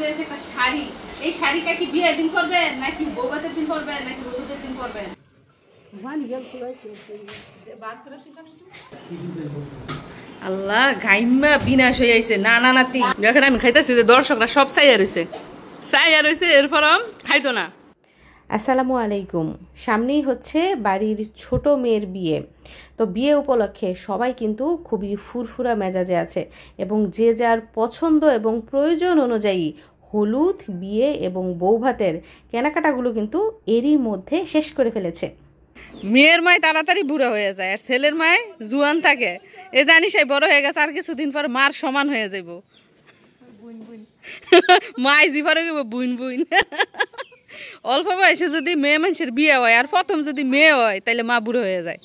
রয়েছে একটা শাড়ি। এই শাড়িটা কি বিয়ের দিন পরবেন নাকি বৌভাতের দিন পরবেন নাকি হলুদের দিন পরবেন? আল্লাহ গাইমা বিনাশ হয়ে আইছে। না না নাতি যখন আমি খাইতেছি দর্শকরা সব চাইয়া রয়েছে এরপর খাইতো না। আসসালামু আলাইকুম। সামনেই হচ্ছে বাড়ির ছোট মেয়ের বিয়ে। তো বিয়ে উপলক্ষে সবাই কিন্তু খুবই ফুরফুরা মেজাজে আছে এবং যে যার পছন্দ এবং প্রয়োজন অনুযায়ী হলুদ, বিয়ে এবং বৌভাতের কেনাকাটাগুলো কিন্তু এরই মধ্যে শেষ করে ফেলেছে। মেয়ের মায় তাড়াতাড়ি বুড়া হয়ে যায় আর ছেলের মায় জুয়ান থাকে। এ জানিস বড় হয়ে গেছে, আর কিছুদিন পর মার সমান হয়ে যাইব। মায় জিভারে বুইন বুইন। অল্প বয়সে যদি মেয়ে মানুষের বিয়ে হয় আর প্রথম যদি মেয়ে হয় তাহলে মা বুড়ো হয়ে যায়।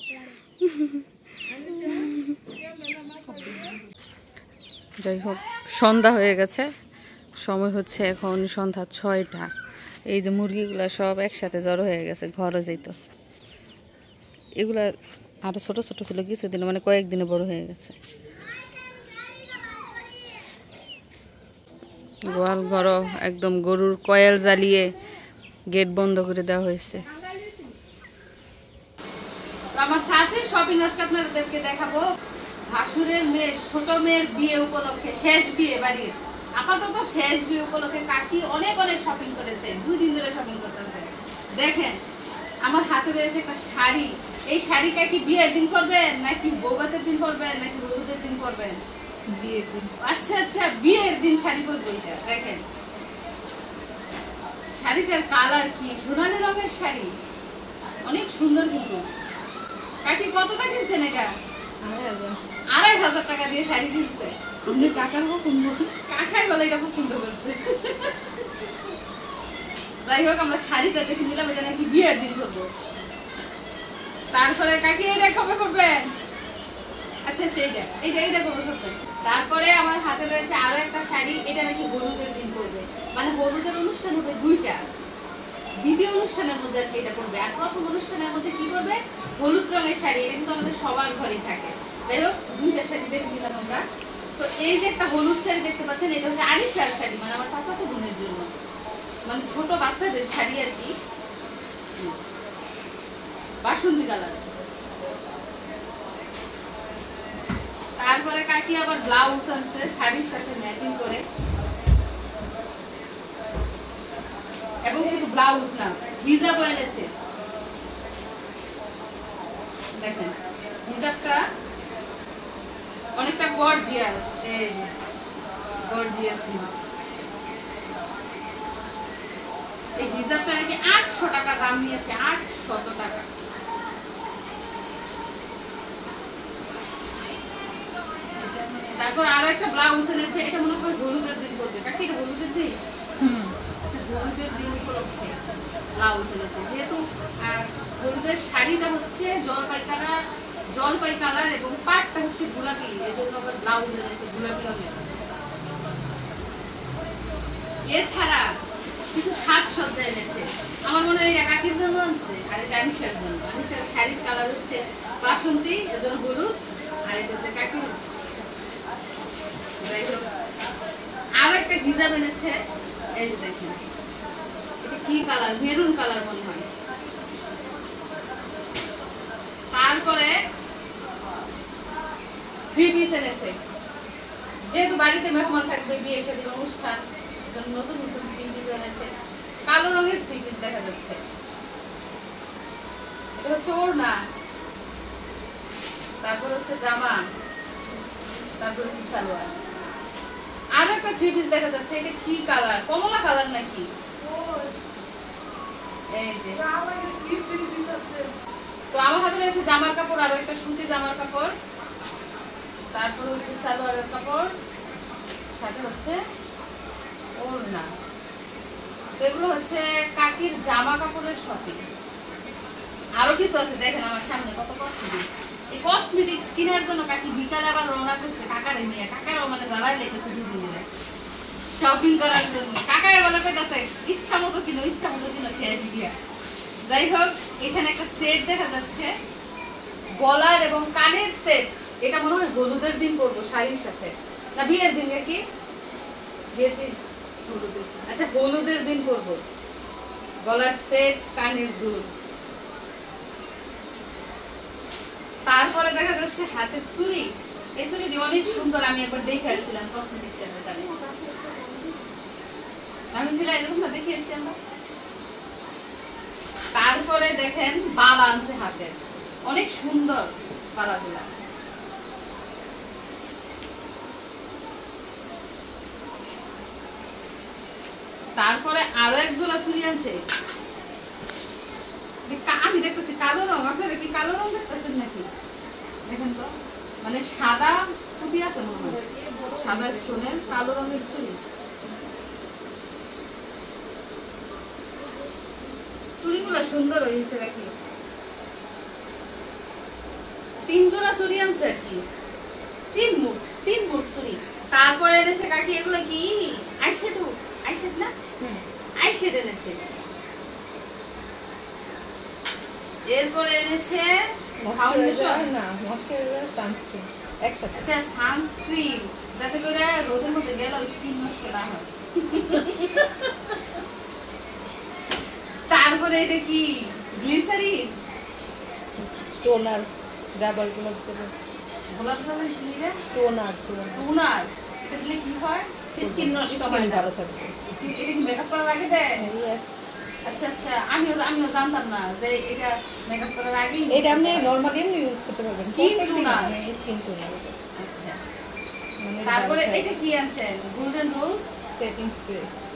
যাই হোক, সন্ধ্যা হয়ে গেছে, সময় হচ্ছে এখন সন্ধ্যা 6টা। এই যে মুরগিগুলা সব একসাথে জড়ো হয়ে গেছে, ঘরে যাইতো। এগুলা আরো ছোট ছোট ছিল, কিছুদিন মানে কয়েকদিনে বড় হয়ে গেছে। গোয়াল ঘর একদম গরুর কয়েল জ্বালিয়ে গেট বন্ধ করে দেওয়া হয়েছে। আমার শাশুড়ির শপিং আজকে আপনাদেরকে দেখাবো। ভাসুরের মেয়ে, ছোট মেয়ের বিয়ে উপলক্ষে, শেষ বিয়ে বাড়ির, আপাতত শেষ বিয়ে উপলক্ষে কাকি অনেক অনেক শপিং করেছে। 2 দিন ধরে শপিং করতেছে। দেখেন আমার হাতে রয়েছে একটা শাড়ি। এই শাড়িটা কি বিয়ের দিন পরবেন নাকি বৌভাতের দিন পরবেন নাকি হলুদের দিন পরবেন? বিয়ের দিন। আচ্ছা আচ্ছা, বিয়ের দিন শাড়ি পরবো। এটা দেখেন শাড়িটার কালার কি সোনালী রঙের শাড়ি, অনেক সুন্দর। কিন্তু কাকি কতটা কিনছেন এটা? 2500 টাকা দিয়ে শাড়ি কিনছে। কাকার পছন্দ, কাকাই বলে এটা পছন্দ করছে। যাই হোক, আমরা শাড়িটা দেখে নিলাম, এটা নাকি বিয়ের দিন করবো। তারপরে কাকি এটা কবে করবেন? আচ্ছা আচ্ছা, এইটা কবে করবেন? তারপরে আমার হাতে রয়েছে আরো একটা শাড়ি, এটা নাকি হলুদের দিন করবে। মানে হলুদের অনুষ্ঠান হবে 2টা, দ্বিতীয় অনুষ্ঠানের মধ্যে আর কি এটা করবে। আর প্রথম অনুষ্ঠানের মধ্যে কি করবে? হলুদ রঙের শাড়ি। এটা কিন্তু আমাদের সবার ঘরেই থাকে। যাই হোক, 2টা শাড়ি দেখে নিলাম আমরা। তো এই যে একটা হলুদ শাড়ি দেখতে পাচ্ছেন, এটা হচ্ছে আরিশার শাড়ি, মানে আমার চাচাতো বোনের জন্য, মানে ছোট বাচ্চাদের শাড়ি আর কি, বাসন্তী কালার। তারপরে কাকি আবার ব্লাউজ আনছে শাড়ির সাথে ম্যাচিং করে, এবং শুধু ব্লাউজ না, হিজাব এনেছে। দেখেন হিজাবটা অনেকটা গর্জিয়াস। এই যে গর্জিয়াস হিজাব। এই হিজাবটা নাকি 800 টাকা দাম নিয়েছে, 800 টাকা। তারপর আরো একটা ব্লাউজ এনেছে, এটা মনে হয় হলুদের দিন করবে। কাকি এটা হলুদের দিন? আচ্ছা, হলুদের দিন উপলক্ষে ব্লাউজ এনেছে। যেহেতু হলুদের শাড়িটা হচ্ছে জলপাই কালার এবং পাটটা হচ্ছে গোলাপি, এজন্য আবার ব্লাউজ এনেছে গোলাপি রঙের। এছাড়া কিছু সাজসজ্জা এনেছে। আমার মনে হয় কাকির জন্য আনছে, আর এটা আনিশার জন্য। আনিশার শাড়ির কালার হচ্ছে বাসন্তী, এজন্য হলুদ, আর এটা হচ্ছে কাকির। যাই হোক, আরো একটা হিজাব এনেছে। এই যে দেখেন, এটা কি কালার? মেরুন কালার মনে হয়। তারপরে 3 পিস এনেছে। যেহেতু বাড়িতে মেহমান থাকবে, বিয়ে শাদীর অনুষ্ঠান, নতুন নতুন 3 পিস এনেছে। কালো রঙের 3 পিস দেখা যাচ্ছে। এটা হচ্ছে ওড়না, তারপর হচ্ছে জামা, তারপর হচ্ছে সালোয়ার। আর একটা 3 পিস দেখা যাচ্ছে। এটা কি কালার? কমলা কালার নাকি? এই যে, তো আমার হাতে রয়েছে জামার কাপড়, আরো একটা সুতি জামার কাপড়, তারপর হচ্ছে সালোয়ারের কাপড়, সাথে হচ্ছে ওড়না। তো এগুলো হচ্ছে কাকির জামা কাপড়ের শপিং। আরো কিছু আছে, দেখেন আমার সামনে কত কসমেটিক্স। এই কসমেটিক্স কেনার জন্য কাকি বিকালে আবার রওনা করছে কাকারে নিয়ে। কাকারও মানে জানাই লেগেছে 2 দিন ধরে শপিং করার জন্য। কাকাই বলে কইতাছে ইচ্ছা মতো কিনো, শেষ দিয়া। যাই হোক, এখানে একটা সেট দেখা যাচ্ছে, গলার এবং কানের সেট। এটা মনে হয় হলুদের দিন করবো শাড়ির সাথে, না বিয়ের দিন? কি বিয়ের দিন? আচ্ছা হলুদের দিন করব গলার সেট, কানের দুল। তারপরে দেখা যাচ্ছে হাতের চুড়ি। এই চুড়িটি অনেক সুন্দর, আমি একবার দেখে আসছিলাম কসমেটিক্স এর দোকানে। আমি দিলা এরকম না দেখে আসছি আমরা। তারপরে দেখেন বালা আনছে হাতের, অনেক সুন্দর বালাগুলা। তারপরে আরো এক জোড়া চুড়ি আনছে, আমি দেখতেছি কালো রং। আপনারা কি কালো রং দেখতেছেন নাকি? দেখেন তো, মানে সাদা পুঁতি আছে মনে হয়, সাদা স্টোনের কালো রঙের চুড়ি। চুড়িগুলো সুন্দর হয়েছে নাকি? 3 জোড়া চুড়ি আনছে আর কি, 3 মুঠ চুড়ি। তারপরে এনেছে কাকি এগুলো কি আইশ্যাডো, আইশ্যাড না, আইশ্যাড এনেছে। এরপরে এনেছে ফাউন্ডেশন না, ময়শ্চারাইজার, সানস্ক্রিন একসাথে। আচ্ছা সানস্ক্রিন, যাতে করে রোদের মধ্যে গেলে স্কিন নষ্ট না হয়। তারপরে এটা কি গ্লিসারিন, টোনার, ডাবল গোলাপ জল, গোলাপ জলের কি রে, টোনার। এটা দিলে কি হয়? স্কিন নষ্ট হয় না, ভালো থাকবে। এটা কি মেকআপ করার আগে দেয়? ইয়েস। আচ্ছা আচ্ছা, আমিও জানতাম না যে এটা মেকআপ করার আগে। এটা আপনি নরমালি এমনি ইউজ করতে পারবেন, স্কিন টোনার। Skin toner. আচ্ছা, তারপরে এটা কি আনছেন? গোল্ডেন রোজ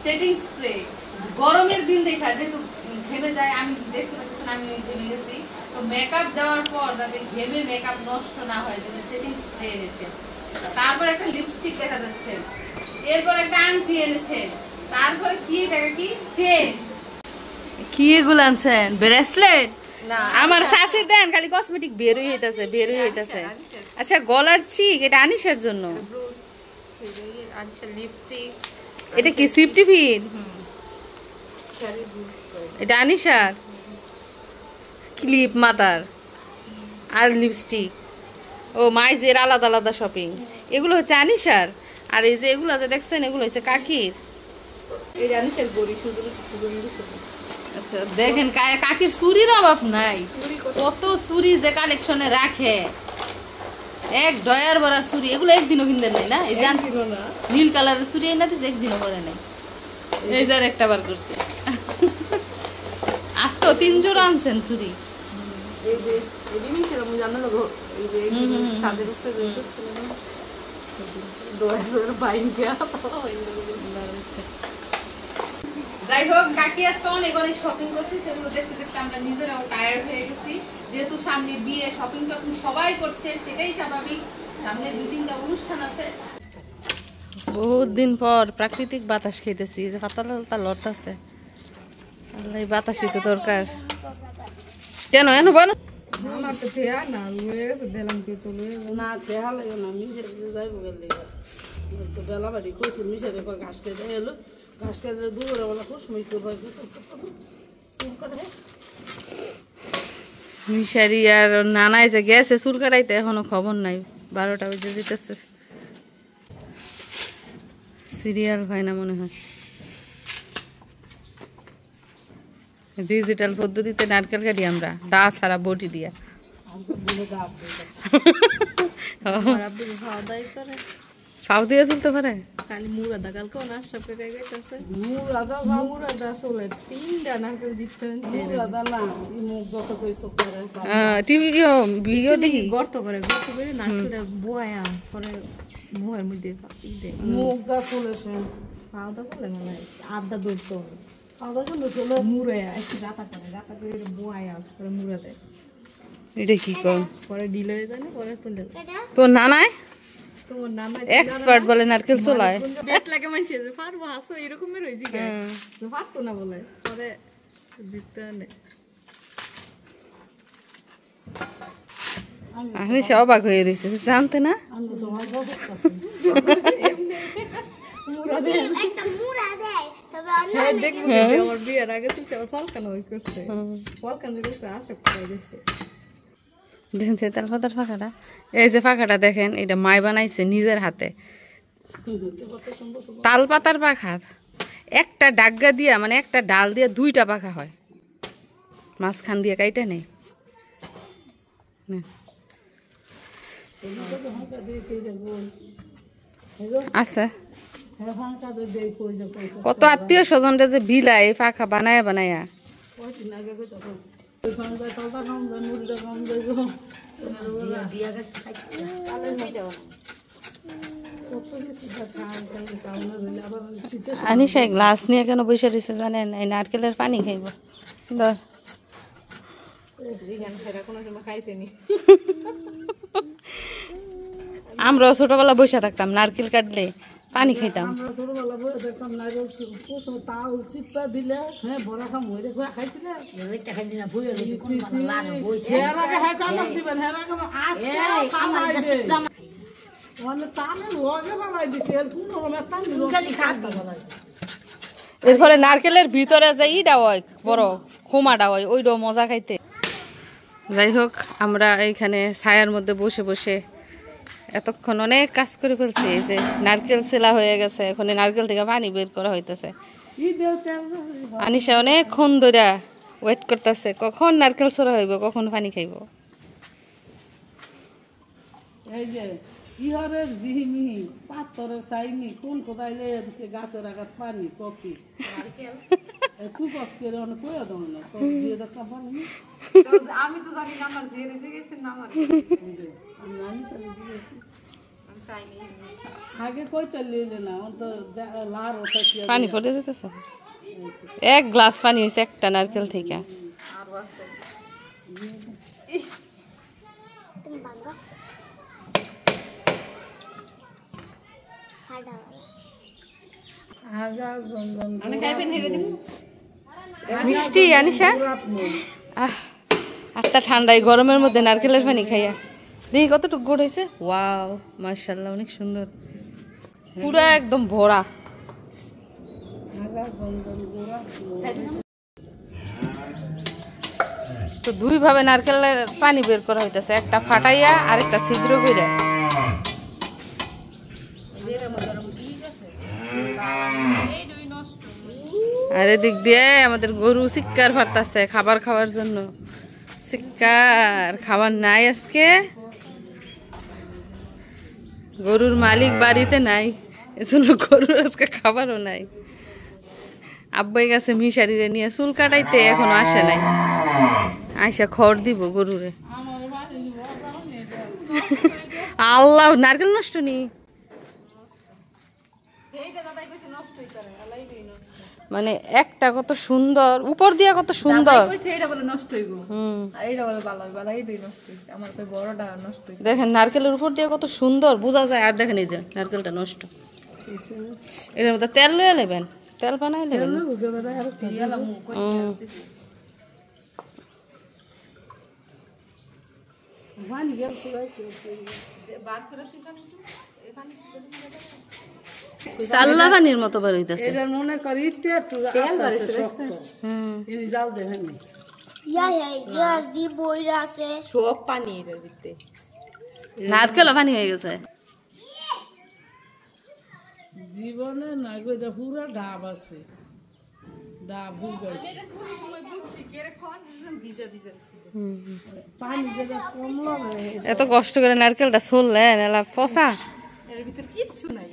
সেটিং স্প্রে। গরমের দিন দেখা যেহেতু ঘেমে যায়, আমি দেখতে পাচ্ছি আমি ঘেমে গেছি, তো মেকআপ দেওয়ার পর যাতে ঘেমে মেকআপ নষ্ট না হয় জন্য সেটিং স্প্রে এনেছে। তারপর একটা লিপস্টিক দেখা যাচ্ছে, এরপর একটা আংটি এনেছে। তারপরে কি এটা কি চেন, কি এগুলো আনছেন? ব্রেসলেট না, আমার শাশুড়ি দেন খালি কসমেটিক বেরই হইতাছে। আচ্ছা গলার চিক, এটা আনিশার জন্য। লিপস্টিক, এটা কি সিপটিফিন? এটা আনিশার ক্লিপ মাথার আর লিপস্টিক। ও মাইজের আলাদা আলাদা শপিং। এগুলো হচ্ছে আনিশার, আর এই যে এগুলো যে দেখছেন এগুলো হচ্ছে কাকির। এই আনিশার গড়ি সুগন্ধি। আচ্ছা দেখেন কাকির চুরির অভাব নাই, কত চুরি যে কালেকশনে রাখে, এক ডয়ার ভরা চুরি। এগুলো একদিনও কিনতেন নাই না? এই যে নীল কালারের চুরি না দিচ্ছে, একদিনও পরে নাই। এই যে একটা বার করছে। আজকেও 3 জোড়া আনছেন চুরি। যাই হোক, কাকি আজকে অনেক শপিং করছে, সেগুলো দেখতে দেখতে আমরা নিজেরাও টায়ার্ড হয়ে গেছি। যেহেতু সামনে বিয়ে, শপিং টপিং সবাই করছে, সেটাই স্বাভাবিক। সামনে 2-3টা অনুষ্ঠান আছে। বহুত দিন পর প্রাকৃতিক বাতাস খেতেছি, যে পাতা লড়তাছে। আল্লাহ, বাতাসই তো দরকার। কেন এনো বল আমার তো ফেয়া না লয়ে গেছে, দিলাম কে তো লয়ে না ফেয়া লাগে না, মিশে যাইব গেলে তো বেলা বাড়ি কইছে মিশে রে ঘাস খেতে এলো, ঘাস খেতে দুপুরে বেলা কুসমই তো হয় মিশারি আর নানাই যে গেছে চুল কাটাইতে, এখনো খবর নাই। 12টা বেজে যেতেছে, সিরিয়াল হয় না মনে হয়। ডিজিটাল পদ্ধতিতে নারকেল কাটি আমরা, দা ছাড়া বটি দিয়া। ফাউ দিয়ে চলতে পারে খালি মুরাদা কালকে নাস্তা করে গেছে, মুরাদা চলে 3টা নারকেল দিতেন। মুরাদা না মুখ যত কইছো করে টিভি ভিডিও দেখি গর্ত করে নারকেলটা বয়া পরে মুহের মধ্যে মুখ দা চলে সে খাওয়া দাওয়া করলে মানে আদা দৌড়তো আদা কিন্তু চলে মুড়ে একটু গাতা করে বয়া পরে মুড়ে দেয়। এটা কি কর পরে ডিল হয়ে যায় না, পরে তুলে তো নানাই তোমার নানা এক্সপার্ট বলে নারকেল চলায়। বেট লাগে মানছে যে পারবো হাসো এরকমের হয়েছি পারতো না বলে পরে জিততে আনে। আমি সব অবাক হয়ে রয়েছে, জানতে না আমি তোমার বলতে দেখবো আমার বিয়ের আগে তো ফলকানো করছে, ফলকানো করছে আশা করে গেছে। দেখেন তাল পাতার ফাঁকাটা, এই যে ফাঁকাটা দেখেন, এটা মাই বানাইছে নিজের হাতে। তাল পাতার পাখা একটা ডাগা দিয়া মানে একটা ডাল দিয়ে দুইটা পাখা হয়, মাঝখান দিয়ে কাইটা নেই। আচ্ছা, কত আত্মীয় স্বজনরা যে বিলাই পাখা বানায়া বানায়া। আনিশা গ্লাস নিয়ে কেন বসে দিছে জানেন? এই নারকেলের পানি খাইব। ধর আমরাও ছোটবেলা বসে থাকতাম, নারকেল কাটলে পানি খাইতাম। এরপরে নারকেলের ভিতরে যে ইটা হয় বড় খোমাটা হয়, ওইটাও মজা খাইতে। যাই হোক, আমরা এইখানে ছায়ার মধ্যে বসে বসে এতক্ষণ অনেক কাজ করে ফেলছি। এই যে নারকেল ছেলা হয়ে গেছে, এখন নারকেল থেকে পানি বের করা হইতেছে। আনিশা অনেকক্ষণ ধরে ওয়েট করতেছে কখন নারকেল ছোড়া হইব, কখন পানি খাইব। এই যে ইহরের জিহিনি পাথরের চাইনি কোন কোথায় লেগে দিছে গাছের আঘাত পানি কপি তুই কষ্ট করে অনেক কয়ে দাও না তোর দিয়ে দেখা পানি। আমি তো জানি না আমার দিয়ে দিতে গেছি না আমার আমি চলে গেছি আগে কইতে লিলে না অন্ত লার ওঠা কি পানি পড়ে যেতেছে। এক গ্লাস পানি হইছে একটা নারকেল থেকে। মিষ্টি আনিশা, আচ্ছা ঠান্ডায় গরমের মধ্যে নারকেলের পানি খাইয়া দেখি কতটুকু গোড় হয়েছে। ওয়াও, মাশাআল্লাহ, অনেক সুন্দর, পুরা একদম ভরা। তো দুই ভাবে নারকেলের পানি বের করা হইতেছে, একটা ফাটাইয়া আর একটা ছিদ্র করে। আর এদিক দিয়ে আমাদের গরু চিৎকার ফাটতেছে খাবার খাওয়ার জন্য। চিৎকার, খাবার নাই আজকে, গরুর মালিক বাড়িতে নাই, এজন্য গরুর আজকে খাবারও নাই। আব্বাই গেছে মিশারিরে নিয়ে চুল কাটাইতে, এখনো আসে নাই, আইসা খড় দিব গরুরে। আল্লাহ, নারকেল নষ্ট নি, মানে একটা কত সুন্দর উপর দিয়া, কত সুন্দর। দেখেন নারকেলের উপর দিয়ে কত সুন্দর বোঝা যায়। আর দেখেন এই যে নারকেলটা নষ্ট, এটার মধ্যে তেল লয়ে নেবেন, তেল বানাই নেবেন। চাল্লা পানির মতো বের হইতেছে। এটা মনে করি একটু শক্ত এই জাল দেখেন সব পানি এর ভিতরে, নারকেল পানি হয়ে গেছে জীবনে না গো, এটা পুরো ডাব আছে, ডাব ভুগাইছে পানি যেটা কমলো। এত কষ্ট করে নারকেলটা ছুললেন, এলা ফসা, এর ভিতরে কিচ্ছু নাই।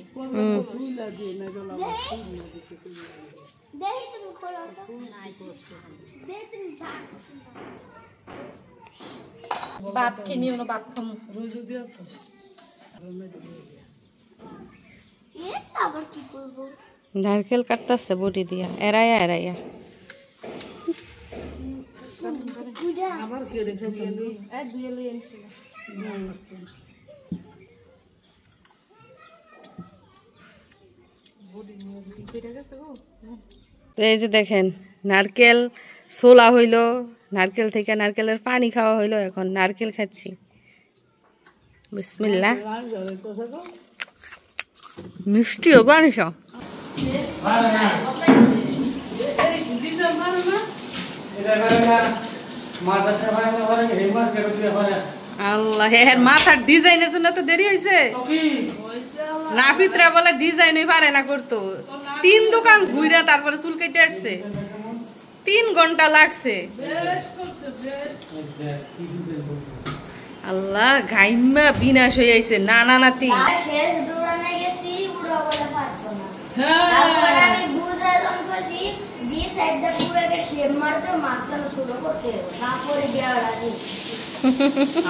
ভাত খেয়ে নিও না, ভাত খামো রোজু দিও তো। নারকেল কাটতেছে বটি দিয়া, এরাইয়া এরাইয়া। আবার কে রেখে দিলি দুই লই আনছিল। তো এই যে দেখেন নারকেল ছোলা হইলো, নারকেল থেকে নারকেলের পানি খাওয়া হইলো, এখন নারকেল খাচ্ছি। বিসমিল্লাহ। মিষ্টি হোক আনিস, আল্লাহ, হ্যাঁ মাথার ডিজাইনের জন্য তো দেরি হয়েছে। নাফিতরা বলে ডিজাইনই পারে না করতো, 3 দোকান ঘুরে তারপরে চুল কেটে আসছে, 3 ঘন্টা লাগছে। আল্লাহ ঘাইমা বিনাশ হয়ে আইছে। না না নাতি শেষ দোকানে গেছি পুরো বলে পারতো না, তারপরে আমি বুঝা জমছি জি সাইডটা পুরোকে শেপ মারতে মাঝখানে শুরু করতে তারপরে গিয়ে রাজি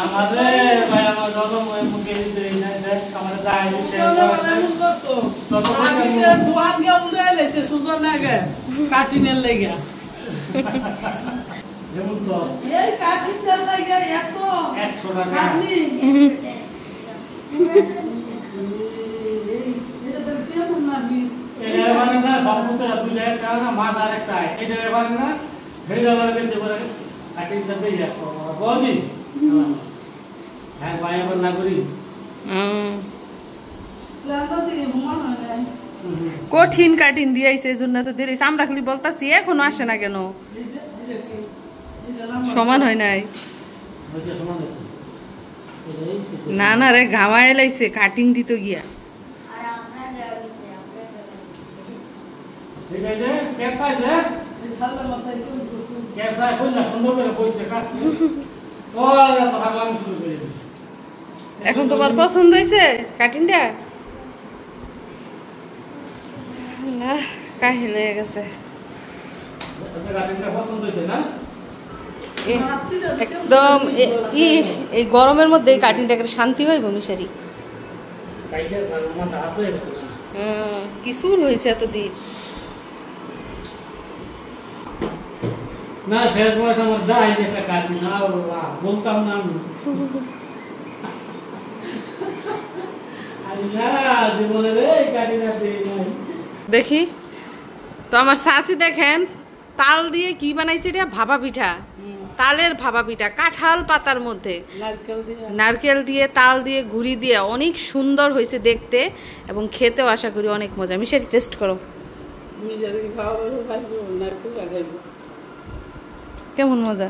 আমাদের ভাই আমার যখন ওই মুখে দেই না দেখ আমরা যাই কাটিনের লেগে যেমন তো এই কাটিনের লেগে এত 100 টাকা কাটনি এটা মানে না বাবুতে দুলে কারণ মাছ আরেকটা এটা মানে না ভেজা লাগে যে বলে কাটিং করতে যায় বদি হ্যাঁ ভাই আবার না করি কঠিন কাটিং দিয়েছে, এই জন্য তো দেরি। আমরা খালি বলতাছি এখনো আসে না কেন, সমান হয় নাই। না না রে ঘামায় লাইছে কাটিং দিতে গিয়া। আর আমরা রাজি আমরা ঠিক আছে কেসা যে কেসা কইলা সুন্দর করে কইছে কাছে ওরা তো হাগলাম শুরু করে দিছে। এখন তোমার পছন্দ হয়েছে কাটিংটা? না কাহিল হয়ে গেছে আপনার কাটিংটা পছন্দ হইছে না? একদম এই গরমের মধ্যে এই কাটিংটা করে শান্তি হইব মিশারি। কাইটা আমার হাত হয়ে গেছে না কিছু হয়েছে এতদিন। না শেষ বয়স আমার দায় একটা কাটি না বলতাম না আমি জীবনে রে কাটি না দেই নাই। দেখি তো আমার শাশি দেখেন তাল দিয়ে কি বানাইছে এটা, ভাপা পিঠা, তালের ভাপা পিঠা কাঁঠাল পাতার মধ্যে নারকেল দিয়ে তাল দিয়ে গুড়ি দিয়ে অনেক সুন্দর হয়েছে দেখতে এবং খেতেও আশা করি অনেক মজা। মিশারি টেস্ট করো কেমন মজা,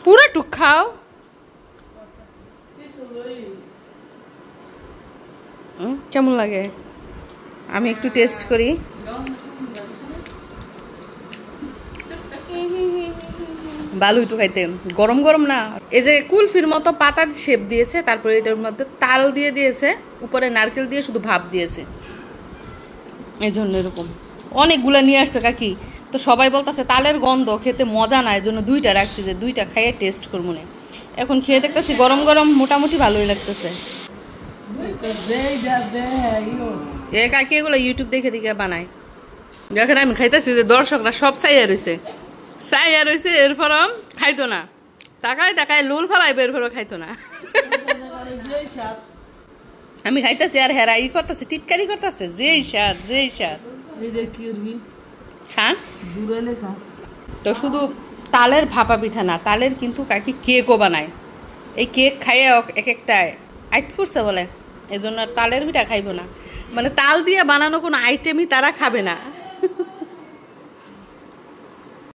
পুরো টুক খাও। কেমন লাগে আমি একটু টেস্ট করি। ভালোই তো খাইতে, গরম গরম না। এই যে কুলফির মতো পাতার শেপ দিয়েছে, তারপরে এটার মধ্যে তাল দিয়ে দিয়েছে, উপরে নারকেল দিয়ে শুধু ভাপ দিয়েছে, এই জন্য এরকম অনেকগুলা নিয়ে আসছে কাকি। তো সবাই বলতেছে তালের গন্ধ খেতে মজা না, এই জন্য 2টা রাখছি যে 2টা খাইয়ে টেস্ট করবো না। এখন খেয়ে দেখতেছি গরম গরম মোটামুটি ভালোই লাগতেছে। এ কাকি এগুলো ইউটিউব দেখে দেখে বানায়। দেখেন আমি খাইতেছি যে দর্শকরা সব চাইয়া রয়েছে এরপর খাইতো না, তাকায় তাকায় লোল ফেলাইবে, এরপর খাইতো না। আমি খাইতেছি আর হেরা ই করতেছে, টিটকারি করতেছে, যেই স্বাদ খান। তো শুধু তালের ভাপা পিঠা না, তালের কিন্তু কাকি কেকও বানায়। এই কেক খাইয়ে এক একটা আইট ফুরছে বলে, এই জন্য তালের পিঠা খাইবো না। মানে তাল দিয়ে বানানো কোনো আইটেমই তারা খাবে না।